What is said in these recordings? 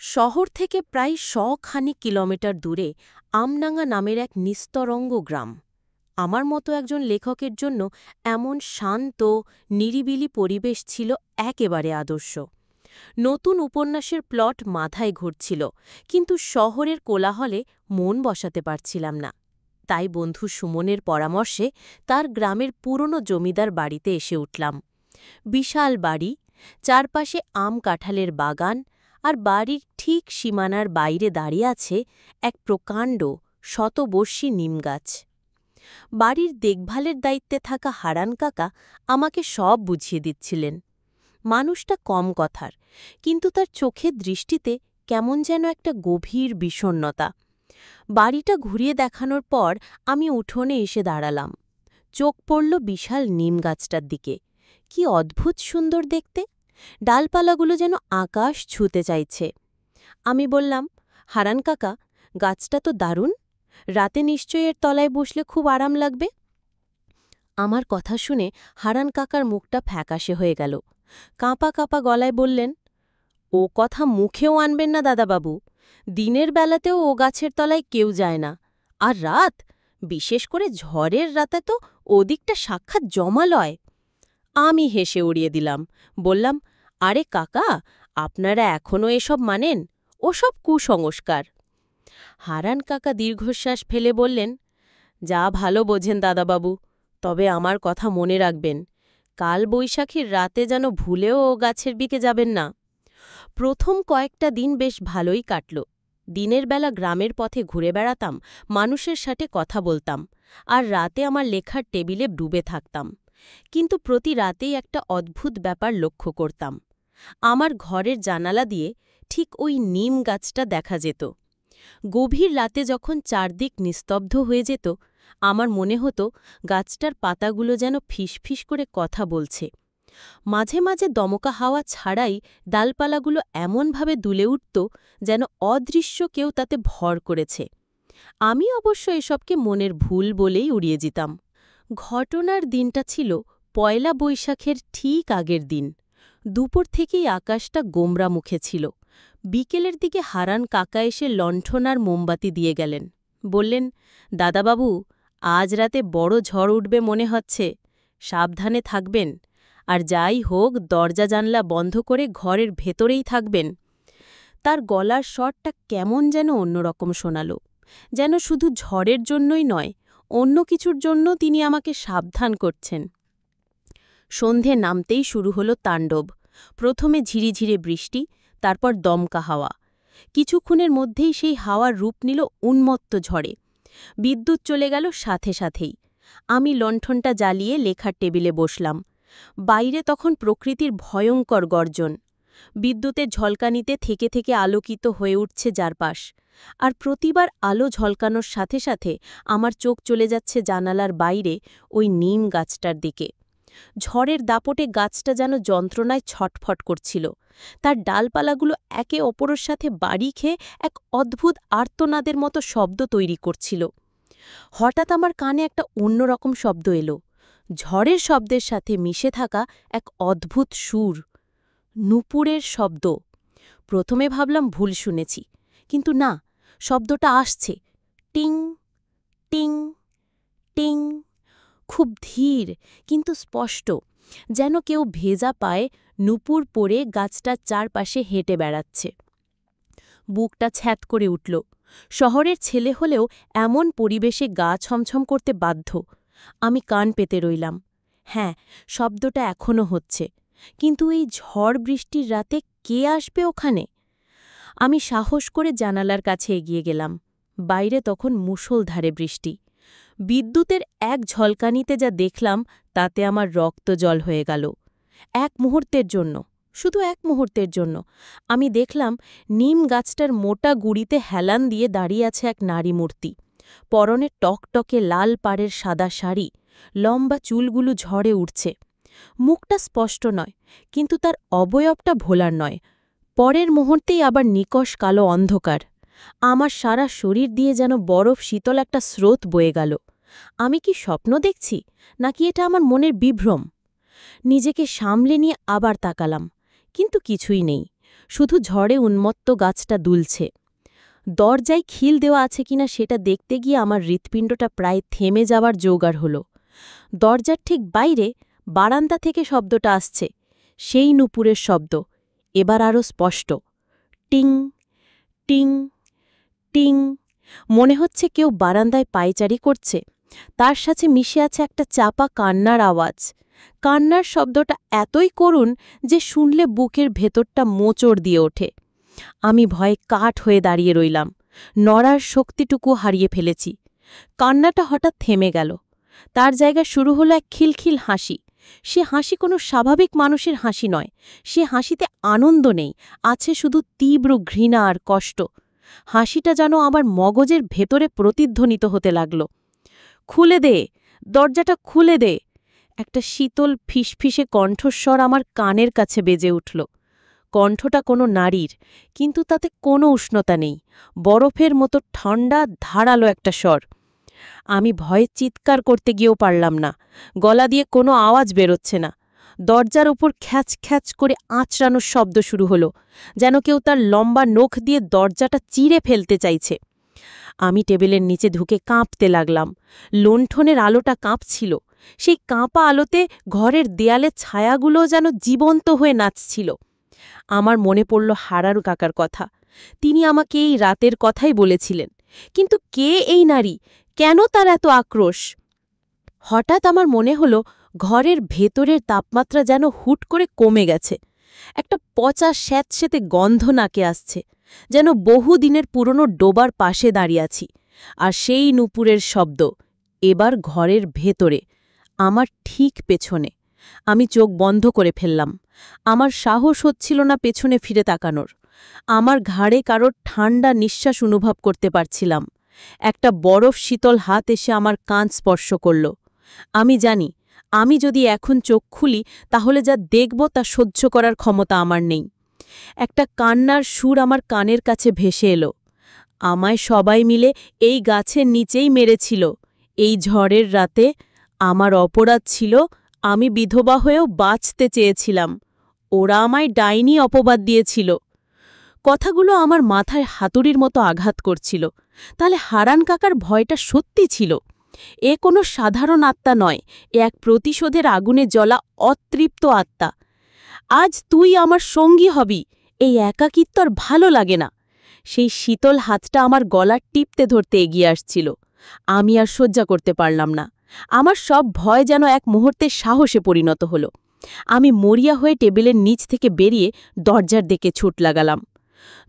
শহর থেকে প্রায় ১০০ কিলোমিটার দূরে আমডাঙ্গা নামের এক নিস্তরঙ্গ গ্রাম। আমার মতো একজন লেখকের জন্য এমন শান্ত, নিরিবিলি পরিবেশ ছিল একেবারে আদর্শ। নতুন উপন্যাসের প্লট মাথায় ঘুরছিল, কিন্তু শহরের কোলাহলে মন বসাতে পারছিলাম না। তাই বন্ধু সুমনের পরামর্শে তার গ্রামের পুরনো জমিদার বাড়িতে এসে উঠলাম। বিশাল বাড়ি, চারপাশে আম কাঁঠালের বাগান, আর বাড়ির ঠিক সীমানার বাইরে দাঁড়িয়ে আছে এক প্রকাণ্ড শতবর্ষী নিমগাছ। বাড়ির দেখভালের দায়িত্বে থাকা হারান কাকা আমাকে সব বুঝিয়ে দিচ্ছিলেন। মানুষটা কম কথার, কিন্তু তার চোখের দৃষ্টিতে কেমন যেন একটা গভীর বিষণ্ণতা। বাড়িটা ঘুরিয়ে দেখানোর পর আমি উঠোনে এসে দাঁড়ালাম। চোখ পড়ল বিশাল নিম গাছটার দিকে। কি অদ্ভুত সুন্দর দেখতে! ডালপালাগুলো যেন আকাশ ছুঁতে চাইছে। আমি বললাম, হারান কাকা, গাছটা তো দারুণ। রাতে নিশ্চয়ই এর তলায় বসলে খুব আরাম লাগবে। আমার কথা শুনে হারান কাকার মুখটা ফ্যাকাশে হয়ে গেল। কাঁপা কাঁপা গলায় বললেন, ও কথা মুখেও আনবেন না দাদাবাবু। দিনের বেলাতেও ও গাছের তলায় কেউ যায় না। আর রাত, বিশেষ করে ঝড়ের রাতে তো ওদিকটা সাক্ষাৎ জমালয়। আমি হেসে উড়িয়ে দিলাম, বললাম, আরে কাকা, আপনারা এখনও এসব মানেন? ওসব কুসংস্কার। হারান কাকা দীর্ঘশ্বাস ফেলে বললেন, যা ভালো বোঝেন দাদাবাবু, তবে আমার কথা মনে রাখবেন, কাল বৈশাখীর রাতে যেন ভুলেও ও গাছের দিকে যাবেন না। প্রথম কয়েকটা দিন বেশ ভালোই কাটল। দিনের বেলা গ্রামের পথে ঘুরে বেড়াতাম, মানুষের সাথে কথা বলতাম, আর রাতে আমার লেখার টেবিলে ডুবে থাকতাম। কিন্তু প্রতি রাতেই একটা অদ্ভুত ব্যাপার লক্ষ্য করতাম। আমার ঘরের জানালা দিয়ে ঠিক ওই নিম গাছটা দেখা যেত। গভীর রাতে যখন চারদিক নিস্তব্ধ হয়ে যেত, আমার মনে হতো গাছটার পাতাগুলো যেন ফিসফিস করে কথা বলছে। মাঝে মাঝে দমকা হাওয়া ছাড়াই ডালপালাগুলো এমনভাবে দুলে উঠত যেন অদৃশ্য কেউ তাতে ভর করেছে। আমি অবশ্য এসবকে মনের ভুল বলেই উড়িয়ে যেতাম। ঘটনার দিনটা ছিল পয়লা বৈশাখের ঠিক আগের দিন। দুপুর থেকেই আকাশটা গোমরা মুখে ছিল। বিকেলের দিকে হারান কাকা এসে লণ্ঠন আর মোমবাতি দিয়ে গেলেন। বললেন, দাদাবাবু, আজ রাতে বড় ঝড় উঠবে মনে হচ্ছে, সাবধানে থাকবেন, আর যাই হোক দরজা জানলা বন্ধ করে ঘরের ভেতরেই থাকবেন। তার গলার স্বরটা কেমন যেন অন্যরকম শোনাল, যেন শুধু ঝড়ের জন্যই নয়, অন্য কিছুর জন্য তিনি আমাকে সাবধান করছেন। সন্ধে নামতেই শুরু হলো তাণ্ডব। প্রথমে ঝিরিঝিরে বৃষ্টি, তারপর দমকা হাওয়া। কিছুক্ষণের মধ্যেই সেই হাওয়ার রূপ নিল উন্মত্ত ঝড়ে। বিদ্যুৎ চলে গেল সাথে সাথেই। আমি লণ্ঠনটা জ্বালিয়ে লেখার টেবিলে বসলাম। বাইরে তখন প্রকৃতির ভয়ঙ্কর গর্জন। বিদ্যুতের ঝলকানিতে থেকে থেকে আলোকিত হয়ে উঠছে চারপাশ। আর প্রতিবার আলো ঝলকানোর সাথে সাথে আমার চোখ চলে যাচ্ছে জানালার বাইরে ওই নিম গাছটার দিকে। ঝড়ের দাপটে গাছটা যেন যন্ত্রণায় ছটফট করছিল। তার ডালপালাগুলো একে অপরের সাথে বাড়ি খেয়ে এক অদ্ভুত আর্তনাদের মতো শব্দ তৈরি করছিল। হঠাৎ আমার কানে একটা অন্যরকম শব্দ এলো, ঝড়ের শব্দের সাথে মিশে থাকা এক অদ্ভুত সুর, নূপুরের শব্দ। প্রথমে ভাবলাম ভুল শুনেছি, কিন্তু না, শব্দটা আসছে, টিং টিং টিং, খুব ধীর কিন্তু স্পষ্ট, যেন কেউ ভেজা পায়ে নূপুর পরে গাছটার চারপাশে হেঁটে বেড়াচ্ছে। বুকটা ছ্যাঁত করে উঠল। শহরের ছেলে হলেও এমন পরিবেশে গা ছমছম করতে বাধ্য। আমি কান পেতে রইলাম। হ্যাঁ, শব্দটা এখনও হচ্ছে, কিন্তু এই ঝড় বৃষ্টির রাতে কে আসবে ওখানে? আমি সাহস করে জানালার কাছে এগিয়ে গেলাম। বাইরে তখন মুষলধারে বৃষ্টি। বিদ্যুতের এক ঝলকানিতে যা দেখলাম তাতে আমার রক্ত জল হয়ে গেল। এক মুহূর্তের জন্য, শুধু এক মুহূর্তের জন্য, আমি দেখলাম নিম গাছটার মোটা গুড়িতে হেলান দিয়ে দাঁড়িয়ে আছে এক নারী মূর্তি। পরনে টকটকে লাল পাড়ের সাদা শাড়ি, লম্বা চুলগুলো ঝড়ে উঠছে। মুখটা স্পষ্ট নয়, কিন্তু তার অবয়বটা ভোলার নয়। পরের মুহূর্তেই আবার নিকষ কালো অন্ধকার। আমার সারা শরীর দিয়ে যেন বরফ শীতল একটা স্রোত বয়ে গেল। আমি কি স্বপ্ন দেখছি, নাকি এটা আমার মনের বিভ্রম? নিজেকে সামলে নিয়ে আবার তাকালাম, কিন্তু কিছুই নেই। শুধু ঝড়ে উন্মত্ত গাছটা দুলছে। দরজায় খিল দেওয়া আছে কিনা সেটা দেখতে গিয়ে আমার হৃৎপিণ্ডটা প্রায় থেমে যাওয়ার জোগাড় হল। দরজার ঠিক বাইরে বারান্দা থেকে শব্দটা আসছে, সেই নুপুরের শব্দ, এবার আরও স্পষ্ট। টিং টিং টিং। মনে হচ্ছে কেউ বারান্দায় পায়চারি করছে। তার সাথে মিশে আছে একটা চাপা কান্নার আওয়াজ। কান্নার শব্দটা এতই করুণ যে শুনলে বুকের ভেতরটা মোচড় দিয়ে ওঠে। আমি ভয়ে কাঠ হয়ে দাঁড়িয়ে রইলাম। নড়ার শক্তিটুকু হারিয়ে ফেলেছি। কান্নাটা হঠাৎ থেমে গেল। তার জায়গায় শুরু হলো এক খিলখিল হাসি। সে হাসি কোনো স্বাভাবিক মানুষের হাসি নয়। সে হাসিতে আনন্দ নেই, আছে শুধু তীব্র ঘৃণা আর কষ্ট। হাসিটা যেন আমার মগজের ভেতরে প্রতিধ্বনিত হতে লাগল। খুলে দে, দরজাটা খুলে দে। একটা শীতল ফিসফিসে কণ্ঠস্বর আমার কানের কাছে বেজে উঠল। কণ্ঠটা কোনো নারীর, কিন্তু তাতে কোনো উষ্ণতা নেই, বরফের মতো ঠান্ডা ধারালো একটা স্বর। আমি ভয়ে চিৎকার করতে গিয়েও পারলাম না। গলা দিয়ে কোনো আওয়াজ বেরোচ্ছে না। দরজার ওপর খ্যাচ খ্যাচ করে আঁচড়ানোর শব্দ শুরু হলো, যেন কেউ তার লম্বা নখ দিয়ে দরজাটা চিরে ফেলতে চাইছে। আমি টেবিলের নিচে ঢুকে কাঁপতে লাগলাম। লণ্ঠনের আলোটা কাঁপছিল। সেই কাঁপা আলোতে ঘরের দেয়ালে ছায়াগুলো যেন জীবন্ত হয়ে নাচছিল। আমার মনে পড়ল হারান কাকার কথা। তিনি আমাকে এই রাতের কথাই বলেছিলেন। কিন্তু কে এই নারী? কেন তার এত আক্রোশ? হঠাৎ আমার মনে হলো ঘরের ভেতরের তাপমাত্রা যেন হুট করে কমে গেছে। একটা পচা স্যাঁতস্যাঁতে গন্ধ নাকে আসছে, যেন বহুদিনের পুরনো ডোবার পাশে দাঁড়িয়ে আছি। আর সেই নুপুরের শব্দ এবার ঘরের ভেতরে, আমার ঠিক পেছনে। আমি চোখ বন্ধ করে ফেললাম। আমার সাহস হচ্ছিল না পেছনে ফিরে তাকানোর। আমার ঘাড়ে কারোর ঠান্ডা নিঃশ্বাস অনুভব করতে পারছিলাম। একটা বরফ শীতল হাত এসে আমার কান স্পর্শ করল। আমি জানি, আমি যদি এখন চোখ খুলি তাহলে যা দেখব তা সহ্য করার ক্ষমতা আমার নেই। একটা কান্নার সুর আমার কানের কাছে ভেসে এলো। আমায় সবাই মিলে এই গাছের নিচেই মেরেছিল। এই ঝড়ের রাতে আমার অপরাধ ছিল, আমি বিধবা হয়েও বাঁচতে চেয়েছিলাম। ওরা আমায় ডাইনি অপবাদ দিয়েছিল। কথাগুলো আমার মাথায় হাতুড়ির মতো আঘাত করছিল। তাহলে হারান কাকার ভয়টা সত্যি ছিল। এ কোনো সাধারণ আত্মা নয়, এ এক প্রতিশোধের আগুনে জ্বলা অতৃপ্ত আত্মা। আজ তুই আমার সঙ্গী হবি, এই একাকিত্ব আর ভালো লাগে না। সেই শীতল হাতটা আমার গলা টিপতে ধরতে এগিয়ে আসছিল। আমি আর সহ্য করতে পারলাম না। আমার সব ভয় যেন এক মুহূর্তে সাহসে পরিণত হলো। আমি মরিয়া হয়ে টেবিলের নিচ থেকে বেরিয়ে দরজার দিকে ছুট লাগালাম।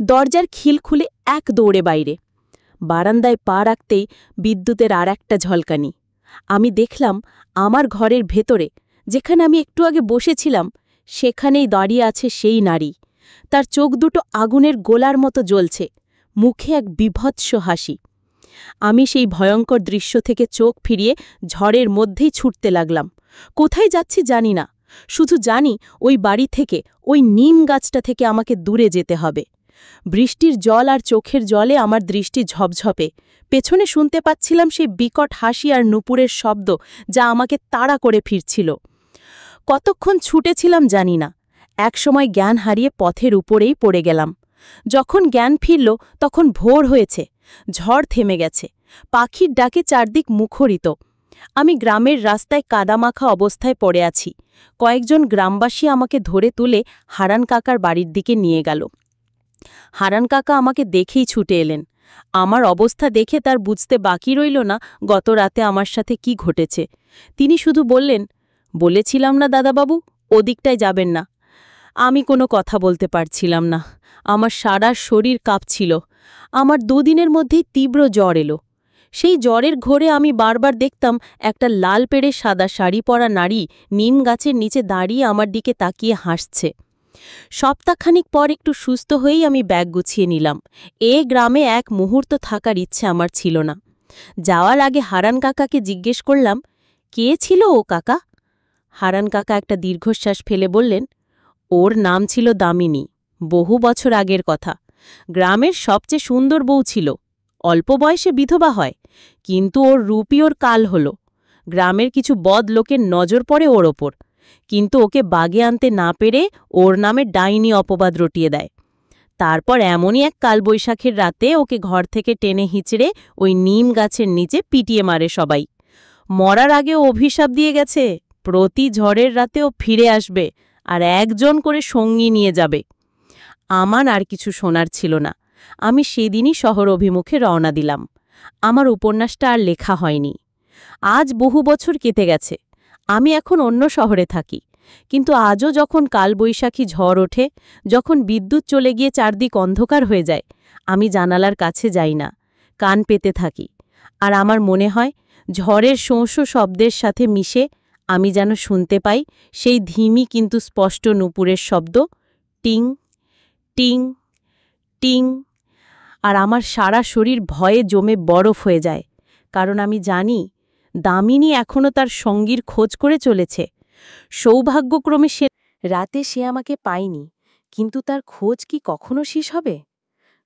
দরজার খিল খুলে এক দৌড়ে বাইরে। বারান্দায় পা রাখতেই বিদ্যুতের আর একটা ঝলকানি। আমি দেখলাম আমার ঘরের ভেতরে, যেখানে আমি একটু আগে বসেছিলাম, সেখানেই দাঁড়িয়ে আছে সেই নারী। তার চোখ দুটো আগুনের গোলার মতো জ্বলছে, মুখে এক বিভৎস হাসি। আমি সেই ভয়ঙ্কর দৃশ্য থেকে চোখ ফিরিয়ে ঝড়ের মধ্যেই ছুটতে লাগলাম। কোথায় যাচ্ছি জানি না, শুধু জানি ওই বাড়ি থেকে, ওই নিম গাছটা থেকে আমাকে দূরে যেতে হবে। বৃষ্টির জল আর চোখের জলে আমার দৃষ্টি ঝপঝপে। পেছনে শুনতে পাচ্ছিলাম সেই বিকট হাসি আর নুপুরের শব্দ, যা আমাকে তাড়া করে ফিরছিল। কতক্ষণ ছুটেছিলাম জানি না। একসময় জ্ঞান হারিয়ে পথের উপরেই পড়ে গেলাম। যখন জ্ঞান ফিরল তখন ভোর হয়েছে, ঝড় থেমে গেছে, পাখির ডাকে চারদিক মুখরিত। আমি গ্রামের রাস্তায় কাদামাখা অবস্থায় পড়ে আছি। কয়েকজন গ্রামবাসী আমাকে ধরে তুলে হারান কাকার বাড়ির দিকে নিয়ে গেল। হারান কাকা আমাকে দেখেই ছুটে এলেন। আমার অবস্থা দেখে তার বুঝতে বাকি রইল না গত রাতে আমার সাথে কি ঘটেছে। তিনি শুধু বললেন, বলেছিলাম না দাদাবাবু, ওদিকটায় যাবেন না। আমি কোনো কথা বলতে পারছিলাম না। আমার সারা শরীর কাঁপছিল। আমার দুদিনের মধ্যেই তীব্র জ্বর এলো। সেই জ্বরের ঘোরে আমি বারবার দেখতাম একটা লাল পেড়ে সাদা শাড়ি পরা নারী নিম গাছের নিচে দাঁড়িয়ে আমার দিকে তাকিয়ে হাসছে। সপ্তাহখানিক পর একটু সুস্থ হয়েই আমি ব্যাগ গুছিয়ে নিলাম। এ গ্রামে এক মুহূর্ত থাকার ইচ্ছে আমার ছিল না। যাওয়ার আগে হারান কাকাকে জিজ্ঞেস করলাম, কে ছিল ও কাকা? হারান কাকা একটা দীর্ঘশ্বাস ফেলে বললেন, ওর নাম ছিল দামিনী। বহু বছর আগের কথা। গ্রামের সবচেয়ে সুন্দর বউ ছিল। অল্প বয়সে বিধবা হয়, কিন্তু ওর রূপই ওর কাল হল। গ্রামের কিছু বদ লোকের নজর পড়ে ওর ওপর, কিন্তু ওকে বাগে আনতে না পেরে ওর নামে ডাইনি অপবাদ রটিয়ে দেয়। তারপর এমনই এক কালবৈশাখীর রাতে ওকে ঘর থেকে টেনে হিঁচড়ে ওই নিম গাছের নিচে পিটিয়ে মারে সবাই। মরার আগে ও অভিশাপ দিয়ে গেছে, প্রতি ঝড়ের রাতে ও ফিরে আসবে আর একজন করে সঙ্গী নিয়ে যাবে। আমার আর কিছু শোনার ছিল না। আমি সেদিনই শহর অভিমুখে রওনা দিলাম। আমার উপন্যাসটা আর লেখা হয়নি। আজ বহু বছর কেটে গেছে। আমি এখন অন্য শহরে থাকি, কিন্তু আজও যখন কালবৈশাখী ঝড় ওঠে, যখন বিদ্যুৎ চলে গিয়ে চারদিক অন্ধকার হয়ে যায়, আমি জানালার কাছে যাই না, কান পেতে থাকি। আর আমার মনে হয় ঝড়ের শোঁ-শোঁ শব্দের সাথে মিশে আমি যেন শুনতে পাই সেই ধিমি কিন্তু স্পষ্ট নূপুরের শব্দ, টিং টিং টিং। আর আমার সারা শরীর ভয়ে জমে বরফ হয়ে যায়, কারণ আমি জানি দামিনী এখনও তার সঙ্গীর খোঁজ করে চলেছে। সৌভাগ্যক্রমে রাতে সে আমাকে পায়নি, কিন্তু তার খোঁজ কি কখনো শেষ হবে?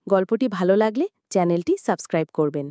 গল্পটি ভালো লাগলে চ্যানেলটি সাবস্ক্রাইব করবেন।